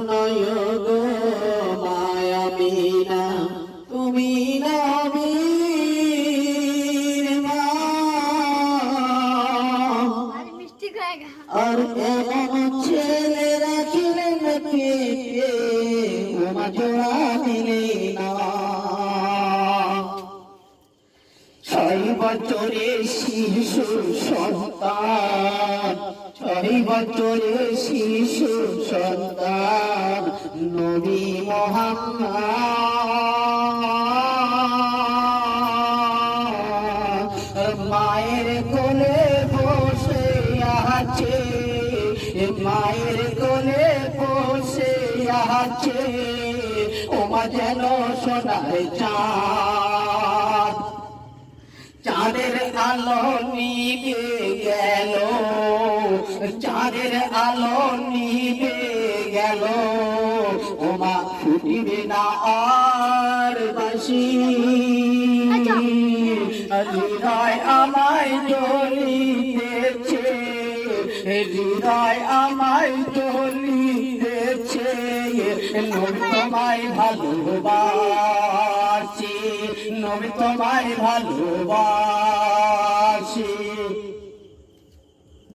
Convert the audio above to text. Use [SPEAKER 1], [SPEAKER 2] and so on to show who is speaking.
[SPEAKER 1] নয় গো মায়াবিনা তুমি নবীর মা আর এমন ছেলে রাখিলেন পেটে ওমা জোড়া দিলে না 6 বছরের শিশু সন্তান 6 বছরের শিশু সন্তান নবী মুহাম্মদ মায়ের কোলে বসে আছে মায়ের কোলে বসে আছে ওমা যেন সোনার চাঁদ চাঁদের আলো নিভে গেল চাঁদের আলো নিভে গেল ওমা ফুটিবে না আর বাঁশি হৃদয় আমায় জ্বলিতেছে হৃদয় আমায় জ্বলিতেছে নবী তোমায় ভালোবাসি নবী তোমায় ভালোবাসি